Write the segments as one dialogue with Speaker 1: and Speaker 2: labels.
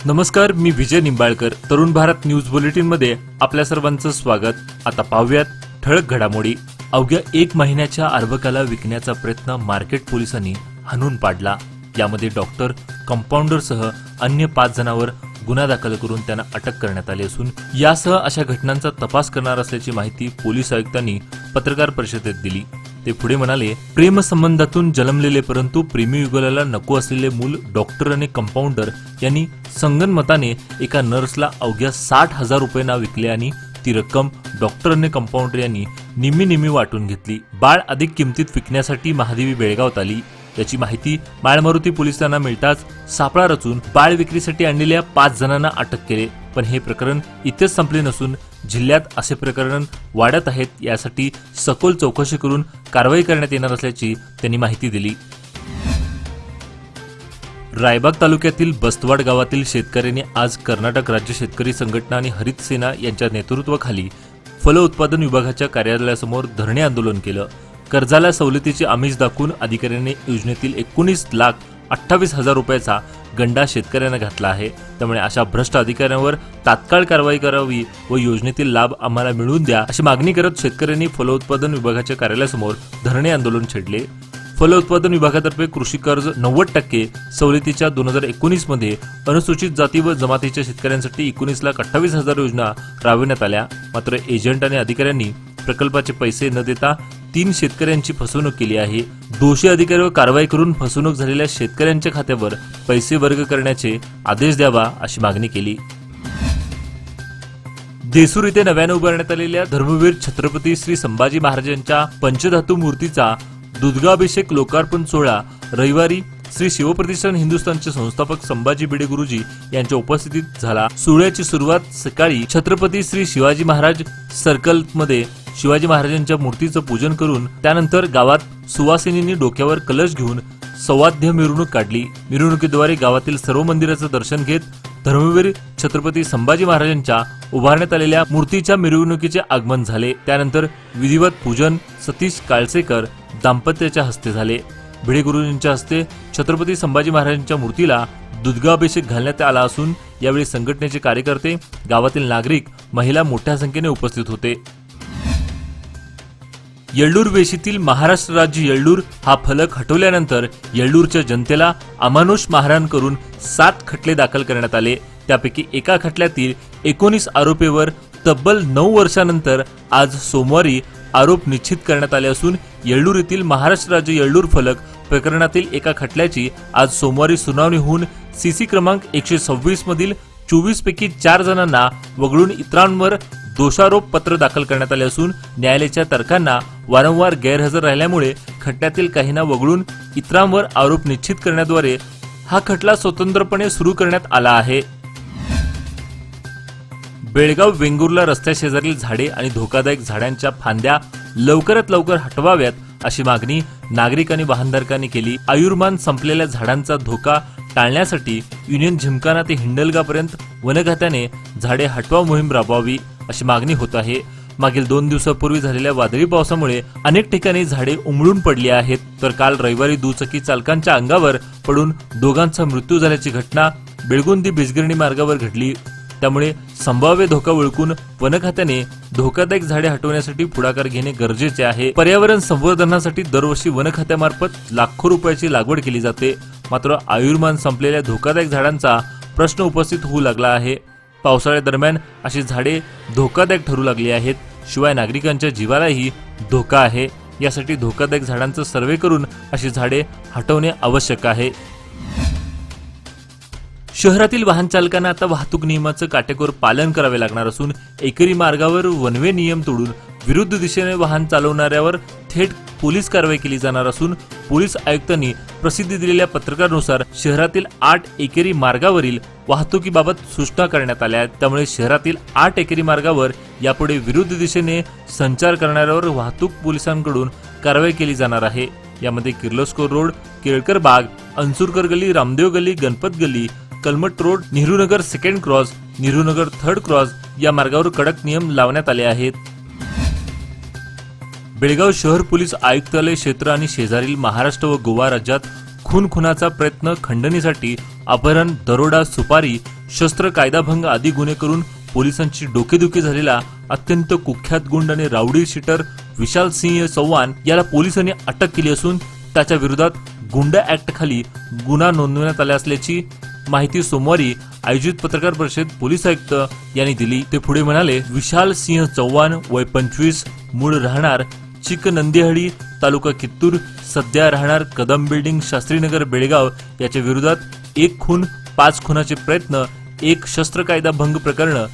Speaker 1: नमस्कार, मी विजय Nimbalkar. Tarun Bharat news bulletin मध्ये आपल्या सर्वांचं स्वागत. आता पाहूयात ठळक घडामोडी. अवघ्या 1 महिन्याच्या अर्भकाला विकण्याचा प्रयत्न मार्केट पोलिसांनी हाणून पाडला. यामध्ये डॉक्टर, कंपाऊंडरसह अन्य 5 जणांवर गुन्हा दाखल करून त्यांना अटक करण्यात आली असून यासह अशा घटनांचा तपास करणार असल्याची माहिती पोलीस आयुक्तांनी पत्रकार परिषदेत दिली. ते पुढे म्हणाले, प्रेम संबंधातून जन्मलेले परंतु प्रेमी युगलाला नको असलेले मूल डॉक्टर आणि कंपाऊंडर यांनी संगनमताने एका नर्सला अवघ्या 60,000 रुपयांना विकले आणि ती रक्कम डॉक्टर आणि कंपाऊंडर यांनी निम्मी वाटून घेतली. बाळ अधिक किमतीत विकण्यासाठी महादेवी बेळगावात आली. याची माहिती माळमारुती पोलिसांना मिळताच सापळा रचून बाळ विक्रीसाठी आणलेल्या 5 जणांना अटक केले. पण हे प्रकरण इथेच संपले नसून जिल्ह्यात असे प्रकरण वाढत आहेत. यासाठी सखोल चौकशी करून कारवाई करण्यात येणार असल्याची त्यांनी माहिती दिली. रायबाग तालुक्यातील बस्तवाड गावातील शेतकऱ्यांनी आज कर्नाटक राज्य शेतकरी संघटना आणि हरित सेना यांच्या नेतृत्वाखाली फलोत्पादन विभागाच्या कार्यालयासमोर धरणे आंदोलन केलं. कर्जाला सवलतीचे आमिष दाखवून अधिकाऱ्यांनी योजनेतील 19,28,000 रुपयाचा गंडा शेतकऱ्यांना घातला आहे. त्यामुळे अशा भ्रष्ट अधिकाऱ्यांवर तात्काळ कारवाई करावी व योजनेतील लाभ आम्हाला मिळवून द्या अशी मागणी करत शेतकऱ्यांनी फलोत्पादन विभागाच्या कार्यालयासमोर धरणे आंदोलन छेडले. फलोत्पादन विभागातर्फे कृषी कर्ज 90% सवलतीच्या 2019 मध्ये अनुसूचित जाती व जमातीच्या शेतकऱ्यांसाठी 19,28,000 योजना राबविण्यात आल्या. मात्र एजंट आणि अधिकाऱ्यांनी प्रकल्पाचे पैसे न देता 3 शेतकऱ्यांची फसवणूक केली आहे. दोषी अधिकाऱ्यावर कारवाई करून फसवणूक झालेल्या शेतकऱ्यांच्या खात्यावर पैसे वर्ग करण्याचे आदेश द्यावा अशी मागणी केली. देसूर येथे नव्याने उभारण्यात आलेल्या धर्मवीर छत्रपती श्री संभाजी महाराजांच्या पंचधातू मूर्तीचा दुधगाभिषेक लोकार्पण सोहळा रविवारी श्री शिवप्रतिष्ठान हिंदुस्थानचे संस्थापक संभाजी भिडे गुरुजी यांच्या उपस्थितीत झाला. सोहळ्याची सुरुवात सकाळी छत्रपती श्री शिवाजी महाराज सर्कल मध्ये शिवाजी महाराजांच्या मूर्तीचं पूजन करून त्यानंतर गावात सुवासिनींनी डोक्यावर कलश घेऊन सौवाद्य मिरवणूक काढली. मिरवणुकीद्वारे गावातील सर्व मंदिराचं दर्शन घेत धर्मवीर छत्रपती संभाजी महाराजांच्या उभारण्यात आलेल्या मूर्तीच्या मिरवणुकीचे आगमन झाले. त्यानंतर विधिवत पूजन सतीश काळसेकर दाम्पत्याच्या हस्ते झाले. भिडे गुरुजींच्या हस्ते छत्रपती संभाजी महाराजांच्या मूर्तीला दुधगाभिषेक घालण्यात आला असून यावेळी संघटनेचे कार्यकर्ते, गावातील नागरिक, महिला मोठ्या संख्येने उपस्थित होते. येळ्ळूर वेशीतील महाराष्ट्र राज्य येळ्ळूर हा फलक हटवल्यानंतर येळ्ळूरच्या जनतेला अमानुष मारहाण करून 7 खटले दाखल करण्यात आले. त्यापैकी एका खटल्यातील 19 आरोपीवर तब्बल 9 वर्षानंतर आज सोमवारी आरोप निश्चित करण्यात आले असून येळ्ळूर येथील महाराष्ट्र राज्य येळ्ळूर फलक प्रकरणातील एका खटल्याची आज सोमवारी सुनावणी होऊन सीसी क्रमांक 126 मधील 24 पैकी 4 जणांना वगळून इतरांवर दोषारोप पत्र दाखल करण्यात आले असून न्यायालयाच्या तर्कांना वारंवार गैरहजर राहिल्यामुळे खटल्यातील काहींना वगळून इतरांवर आरोप निश्चित करण्याद्वारे हा खटला स्वतंत्रपणे सुरू करण्यात आला आहे. बेळगाव वेंगुर्ला रस्त्याशेजारील झाडे आणि धोकादायक झाडांच्या फांद्या लवकरात लवकर हटवाव्यात अशी मागणी नागरिक आणि वाहनधारकांनी केली. आयुर्मान संपलेल्या झाडांचा धोका टाळण्यासाठी युनियन झिमखाना ते हिंडलगापर्यंत वन खात्याने झाडे हटवा मोहीम राबवावी अशी मागणी होत आहे. मागील 2 दिवसापूर्वी झालेल्या वादळी पावसामुळे अनेक ठिकाणी झाडे उमळून पडली आहेत. तर काल रविवारी दुचाकी चालकांच्या अंगावर पडून दोघांचा मृत्यू झाल्याची घटना बेळगुंदी बिजगिरणी मार्गावर घडली. त्यामुळे संभाव्य धोका ओळखून वन खात्याने धोकादायक झाडे हटवण्यासाठी पुढाकार घेणे गरजेचे आहे. पर्यावरण संवर्धनासाठी दरवर्षी वन खात्यामार्फत लाखो रुपयाची लागवड केली जाते. मात्र आयुर्मान संपलेल्या धोकादायक झाडांचा प्रश्न उपस्थित होऊ लागला आहे. पावसाळ्यादरम्यान अशी झाडे धोकादायक ठरू लागली आहेत. शिवाय नागरिकांच्या जीवालाही धोका आहे. यासाठी धोकादायक झाडांचा सर्वे करून अशी झाडे हटवणे आवश्यक आहे. शहरातील वाहन चालकांना आता वाहतूक नियमाचं काटेकोर पालन करावे लागणार असून एकेरी मार्गावर वन वे नियम तोडून विरुद्ध दिशेने वाहन चालवणाऱ्यावर थेट पोलीस कारवाई केली जाणार असून पोलीस आयुक्तांनी प्रसिद्धी दिलेल्या पत्रकानुसार शहरातील 8 एकेरी मार्गावरील वाहतुकीबाबत सूचना करण्यात आल्या. त्यामुळे शहरातील 8 एकेरी मार्गावर यापुढे विरुद्ध दिशेने संचार करणाऱ्यावर वाहतूक पोलिसांकडून कारवाई केली जाणार आहे. यामध्ये किर्लोस्कर रोड, केळकर बाग, अन्सूरकर गल्ली, रामदेव गल्ली, गणपत गल्ली, Kalmat road, Nehrunagar second cross, Nehrunagar third cross या मार्गावर कडक नियम लावण्यात आले आहेत. बेळगाव शहर पोलीस आयुक्तालय क्षेत्र आणि शेजारील महाराष्ट्र व गोवा राज्यात खुनाचा प्रयत्न, खंडणीसाठी अपहरण, दरोडा, सुपारी, शस्त्र, कायदाभंग आदी गुन्हे करून पोलिसांची डोकेदुखी झालेला अत्यंत कुख्यात गुंड आणि राऊडी शीटर विशाल सिंह चव्हाण याला पोलिसांनी अटक केली असून त्याच्या विरोधात गुंडा ऍक्ट खाली गुन्हा नोंदवण्यात आला असल्याची माहिती सोमवारी आयोजित पत्रकार परिषदेत पोलीस आयुक्त यांनी दिली. ते पुढे म्हणाले, विशाल सिंह चव्हाण, वय 25, मूळ राहणार चिकनंदिहळ्ळी, तालुका कित्तूर, सध्या राहणार कदम बिल्डिंग, शास्त्रीनगर, बेळगाव याच्या विरोधात 1 खून, 5 खुनाचे प्रयत्न, 1 शस्त्र कायदा भंग प्रकरण,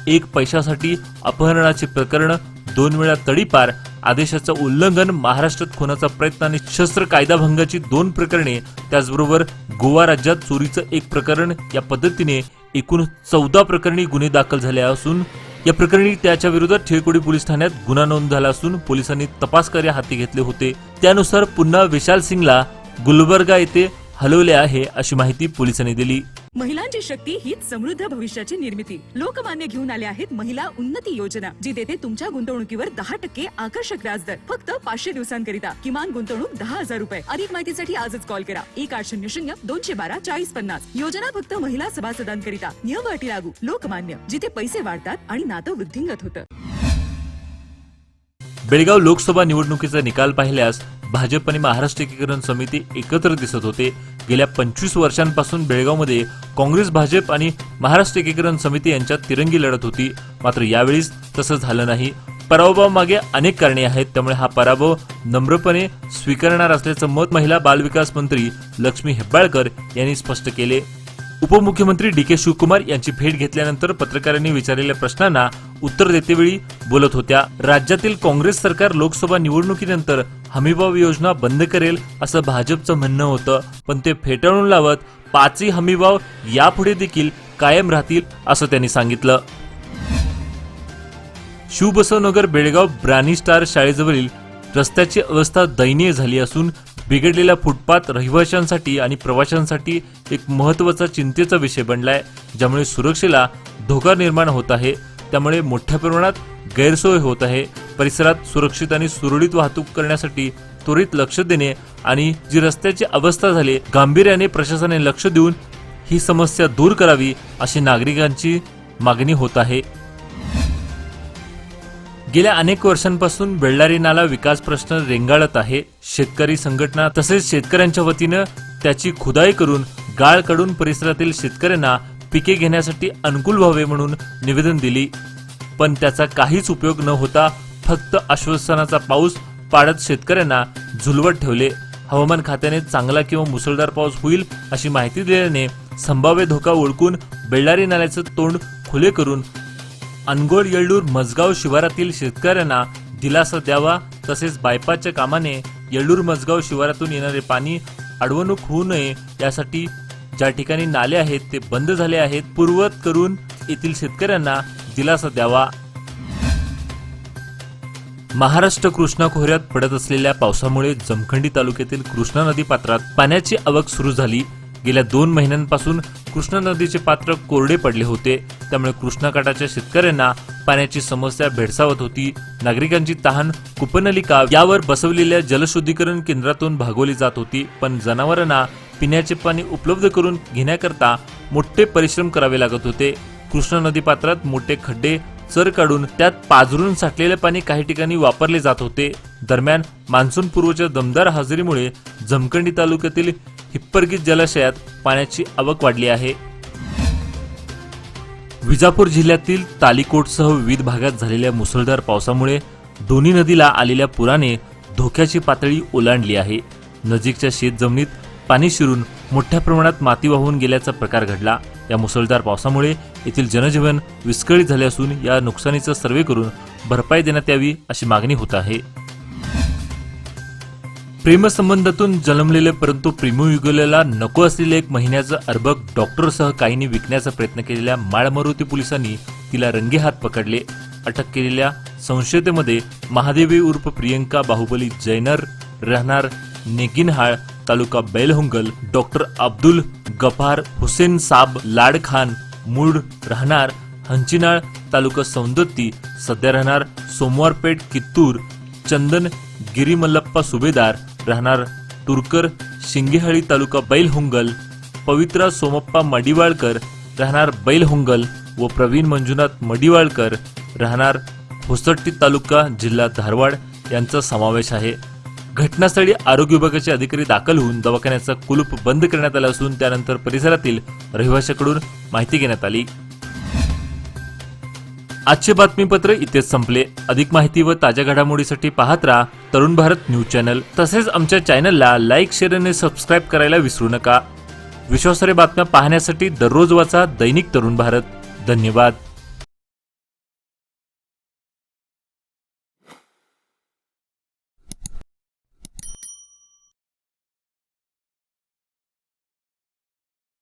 Speaker 1: 1 पैशासाठी अपहरणाचे प्रकरण, 2 वेळा तडीपार, आदेशाचं उल्लंघन, महाराष्ट्रात खुनाचा प्रयत्न आणि शस्त्र कायदाभंगाची 2 प्रकरणे, त्याचबरोबर गोवा राज्यात चोरीचं 1 प्रकरण, या पद्धतीने एकूण 14 प्रकरणी गुन्हे दाखल झाले असून या प्रकरणी त्याच्या विरोधात ठेकोडी पोलीस ठाण्यात गुन्हा नोंद झाला असून पोलिसांनी तपास कार्य हाती घेतले होते. त्यानुसार पुन्हा विशाल सिंगला गुलबर्गा येथे हलवले आहे अशी माहिती पोलिसांनी दिली.
Speaker 2: महिलांची शक्ती हीच समृद्ध भविष्याची निर्मिती. लोकमान्य घेऊन आले आहेत महिला उन्नती योजना, जी देते तुमच्या गुंतवणुकीवर 10% आकर्षक व्याजदर, फक्त 500 दिवसांकरिता. किमान गुंतवणूक 10,000 रुपये. अधिक माहितीसाठी आजच कॉल करा 1800-212-4050. योजना फक्त महिला सभासदांकरिता. नियम व अटी लागू. लोकमान्य, जिथे पैसे वाढतात आणि नातं वृद्धिंगत होतं.
Speaker 1: बेळगाव लोकसभा निवडणुकीचा निकाल पाहिल्यास भाजप आणि महाराष्ट्र एकीकरण समिती एकत्र दिसत होते. गेल्या 25 वर्षांपासून बेळगावमध्ये काँग्रेस, भाजप आणि महाराष्ट्र एकीकरण समिती यांच्यात तिरंगी लढत होती. मात्र यावेळीच तसं झालं नाही. पराभवामागे अनेक कारणे आहेत, त्यामुळे हा पराभव नम्रपणे स्वीकारणार असल्याचं मत महिला बालविकास मंत्री लक्ष्मी हेब्बाळकर यांनी स्पष्ट केले. उपमुख्यमंत्री डी के शिवकुमार यांची भेट घेतल्यानंतर पत्रकारांनी विचारलेल्या प्रश्नांना उत्तर देतेवेळी बोलत होत्या. राज्यातील काँग्रेस सरकार लोकसभा निवडणुकीनंतर हमीभाव योजना बंद करेल असं भाजपचं म्हणणं होतं, पण ते फेटाळून लावत 5ही हमीभाव यापुढे देखील कायम राहतील असं त्यांनी सांगितलं. शिवबसवनगर बेळगाव ब्रानी स्टार शाळेजवळील रस्त्याची अवस्था दयनीय झाली असून बिघडलेला फुटपाथ रहिवाशांसाठी आणि प्रवाशांसाठी एक महत्त्वाचा चिंतेचा विषय बनलाय, ज्यामुळे सुरक्षेला धोका निर्माण होत आहे. त्यामुळे मोठ्या प्रमाणात गैरसोय होत आहे. परिसरात सुरक्षित आणि सुरळीत वाहतूक करण्यासाठी त्वरित लक्ष देणे आणि जी रस्त्याची अवस्था झाली गांभीर्याने प्रशासनाने लक्ष देऊन ही समस्या दूर करावी अशी नागरिकांची मागणी होत आहे. गेल्या अनेक वर्षांपासून बेळ्ळारी नाला विकास प्रश्न रेंगाळत आहे. शेतकरी संघटना तसेच शेतकऱ्यांच्या वतीनं त्याची खुदाई करून गाळ काढून परिसरातील शेतकऱ्यांना पिके घेण्यासाठी अनुकूल व्हावे म्हणून निवेदन दिली, पण त्याचा काहीच उपयोग न होता फक्त आश्वासनाचा पाऊस पाडत शेतकऱ्यांना झुलवत ठेवले. हवामान खात्याने चांगला किंवा मुसळधार पाऊस होईल अशी माहिती दिल्याने संभाव्य धोका ओळखून बेळ्ळारी नाल्याचं तोंड खुले करून अनगोळ, येळ्ळूर, मजगाव शिवारातील शेतकऱ्यांना दिलासा द्यावा. तसेच बायपासच्या कामाने येळ्ळूर मजगाव शिवारातून येणारे पाणी अडवणूक होऊ नये यासाठी ज्या ठिकाणी नाले आहेत ते बंद झाले आहेत पूर्ववत करून येथील शेतकऱ्यांना दिलासा द्यावा. महाराष्ट्र कृष्णा खोऱ्यात पडत असलेल्या पावसामुळे जमखंडी तालुक्यातील कृष्णा नदी पात्रात पाण्याची आवक सुरू झाली. गेल्या 2 महिन्यांपासून कृष्णा नदीचे पात्र कोरडे पडले होते, त्यामुळे कृष्णाकाठाच्या शेतकऱ्यांना पाण्याची समस्या भेडसावत होती. नागरिकांची तहान कुपनलिका यावर बसवलेल्या जलशुद्धीकरण केंद्रातून भागवली जात होती, पण जनावरांना पिण्याचे पाणी उपलब्ध करून घेण्याकरता मोठे परिश्रम करावे लागत होते. कृष्णा नदी पात्रात मोठे खड्डे चर काढून त्यात पाझरून साठलेले पाणी काही ठिकाणी वापरले जात होते. दरम्यान मान्सून पूर्वच्या दमदार हजेरीमुळे जमखंडी तालुक्यातील हिप्परगीत जलाशयात पाण्याची आवक वाढली आहे. विजापूर जिल्ह्यातील तालीकोटसह विविध भागात झालेल्या मुसळधार पावसामुळे दोन्ही नदीला आलेल्या पुराने धोक्याची पातळी ओलांडली आहे. नजीकच्या शेतजमिनीत पाणी शिरून मोठ्या प्रमाणात माती वाहून गेल्याचा प्रकार घडला. या मुसळधार पावसामुळे येथील जनजीवन विस्कळीत झाले असून या नुकसानीचा सर्वे करून भरपाई देण्यात यावी अशी मागणी होत आहे. प्रेमसंबंधातून जन्मलेले परंतु प्रेमयुगुलाला नको असलेले 1 महिन्याचं अर्भक डॉक्टरसह काहींनी विकण्याचा प्रयत्न केलेल्या माळमारुती पोलिसांनी तिला रंगेहात पकडले. अटक केलेल्या संशयितेमध्ये महादेवी उर्फ प्रियंका बाहुबली जैनर, राहणार नेगिनहाळ, तालुका बैलहोंगल, डॉक्टर अब्दुल गफार हुसेन साब लाडखान, मूळ राहणार हंचिनाळ, तालुका सौंदत्ती, सध्या राहणार सोमवारपेठ कित्तूर, चंदन गिरीमल्लप्पा सुभेदार, राहणार तुरकर शिंगेहळी तालुका बैलहुंगल, पवित्रा सोमप्पा मडिवाळकर राहणार बैलहुंगल व प्रवीण मंजुनाथ मडिवाळकर राहणार होसट्टी तालुका जिल्हा धारवाड यांचा समावेश आहे. घटनास्थळी आरोग्य विभागाचे अधिकारी दाखल होऊन दवाखान्याचा कुलूप बंद करण्यात आला असून त्यानंतर परिसरातील रहिवाशांकडून माहिती घेण्यात आली. आजचे बातमीपत्र इथेच संपले. अधिक माहिती व ताज्या घडामोडीसाठी पाहत राहा तरुण भारत न्यूज चॅनल. तसेच आमच्या चॅनलला लाईक, शेअर आणि सबस्क्राईब करायला विसरू नका. विश्वासार्ह बातम्या पाहण्यासाठी दररोज वाचा दैनिक तरुण भारत. धन्यवाद.